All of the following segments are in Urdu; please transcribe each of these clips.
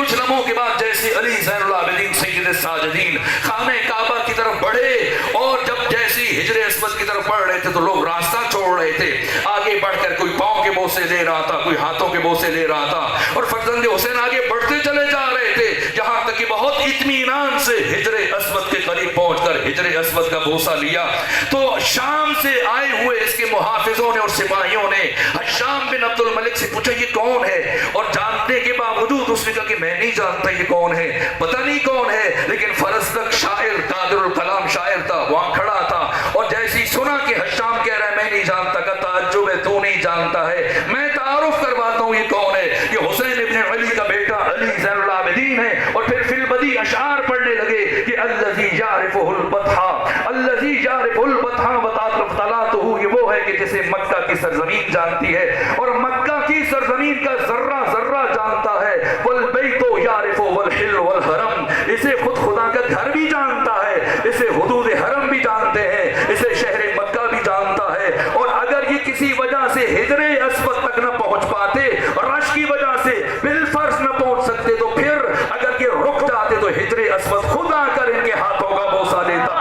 کچھ لمحوں کے بعد جیسے علی زین العابدین سید الساجدین خانہ کعبہ کی طرف بڑھے اور جب جیسے ہجر اسود کی طرف بڑھ رہے تھے تو لوگ راستہ چھوڑ رہے تھے. آگے بڑھ کر کوئی پاؤں کے بوسے لے رہا تھا, کوئی ہاتھوں کے بوسے لے رہا تھا, اور فرزند حسین آگے بڑھتے چلے جا رہے تھے جہاں تک کہ بہت اطمینان سے ہجر اسود کے قریب پہنچ کر ہجر اسود کا بوسہ لیا. تو شام سے آئے ہوئے اس کے محافظوں نے اور سپاہیوں نے حشام بن عبد الملک سے پوچھا یہ کون ہے, اور جاننے کے باوجود اس نے کہا کہ میں نہیں جانتا یہ کون ہے, پتہ نہیں کون ہے. لیکن فرزدق شاعر قادر الکلام شاعر تھا, وہاں کھڑا تھا, اور جیسی سنا کہ حشام کہہ رہا ہے میں نہیں جانتا, کا تعجب ہے تو نہیں جانتا ہے, میں تعارف کرواتا ہوں یہ کون ہے, یہ حسین ابن علی کا بیٹا علی زین العابدین ہے. اور پھر فی البدی اشعار پڑھنے لگے کہ الذی یعرفہ البطحاء الذی یعرفہ البطحاء وطلعتہ, یہ وہ ہے کہ جسے مکہ کی سرزمین جانتی ہے اور مکہ کی سرزمین کا ذرہ ذرہ جانتا ہے. والبیت یعرفہ والحل والحرم, اسے خود خدا کا گھر بھی جانتا ہے, اسے حدود حرم بھی جانتے ہیں, اسے شہر مکہ بھی جانتا ہے. اور اگر یہ کسی وجہ سے ہجر اسود تک نہ پہنچ پاتے, رش کی وجہ سے بالفرض نہ پہنچ سکتے, تو پھر اگر یہ رک جاتے تو ہجر اسود خود آ کر ان کے ہاتھوں کا بوسہ لیتا.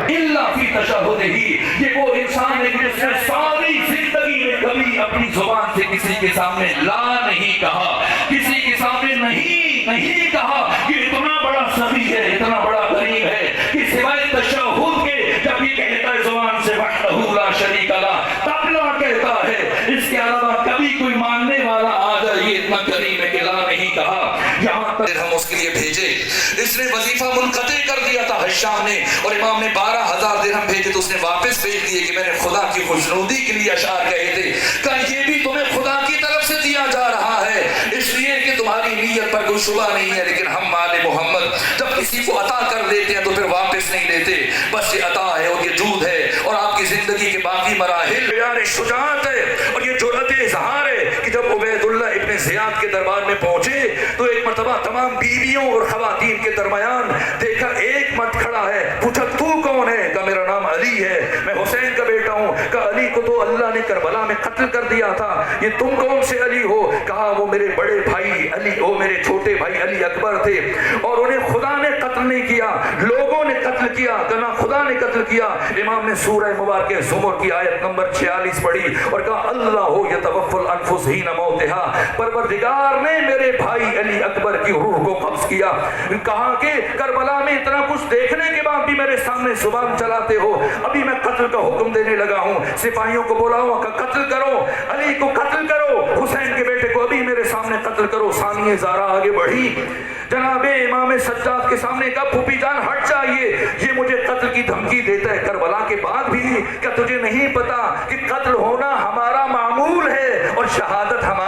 الا فی تشہدہ, یہ وہ انسان ہے جس نے ساری زندگی میں کبھی اپنی زبان سے کسی کے سامنے لا نہیں کہا, کسی کے سامنے نہیں کہا کہ اتنا بڑا سخی ہے, اتنا بڑا کریم ہے کہ سوائے تشہد کے جب یہ کہتا ہے زبان سے وحدہ لا شریک لہ تب لا کہتا ہے, اس کے علاوہ کبھی کوئی ماننے والا آ جائے یہ اتنا کریم ہے کہ لا نہیں کہا. یہاں تک ہم اس کے لیے بھیجے, اس نے وظیفہ منقطع کر دیا تھا حشام نے, اور امام نے 12,000 درہم بھیجے تو اس نے واپس بھیج دیے کہ میں نے خدا کی خوشنودی کے لیے اشعار کہے تھے. کہ یہ بھی تمہیں خدا کی طرف سے دیا جا رہا ہے اس لیے کہ تمہاری نیت پر کوئی شبہ نہیں ہے, لیکن ہم آل محمد جب کسی کو عطا کر دیتے ہیں تو پھر واپس نہیں لیتے, بس یہ عطا ہے اور یہ جود ہے, اور آپ کی زندگی کے باقی مراحل بیان شجاعت ہے اور یہ جرأت اظہار ہے کہ جب عبید اللہ ابن زیاد کے دربار میں پہنچے تو ایک مرتبہ تمام بیویوں اور خواتین کے درمیان دیکھا ایک مرد کھڑا ہے, پوچھا تو کون ہے, کہا میرا نام علی ہے, میں حسین کا بیٹا ہوں. کہا علی کو تو اللہ نے کربلا میں قتل کر دیا تھا, یہ تم کون سے علی ہو؟ کہا وہ میرے بڑے بھائی علی, وہ میرے چھوٹے بھائی علی اکبر تھے, اور انہیں خدا نے قتل نہیں کیا, لوگوں نے قتل کیا, کہا خدا نے قتل کیا. امام نے سورہ مبارکہ زمر کی آیت نمبر 46 پڑھی اور کہا اللہ یتوفی الانفس حین موتها, پروردگار نے میرے بھائی علی اکبر کی روح کو قبض کیا. کہا کہ کربلا میں اتنا کچھ دیکھنے کے بعد بھی میرے سامنے زبان چلاتے ہو, ابھی میں قتل کا حکم دینے لگا ہوں, سپاہیوں کو بولا ہوں کہ قتل کرو, علی کو قتل کرو, حسین کے بیٹے کو ابھی میرے سامنے قتل کرو. ثانیہ زارا آگے بڑھی, جناب امام سجاد کے سامنے کہا پھوپھی جان ہٹ جائیے, یہ مجھے قتل کی دھمکی دیتا ہے کربلا کے بعد بھی, کیا تجھے نہیں پتا کہ قتل ہونا ہمارا معمول ہے اور شہادت ہمارا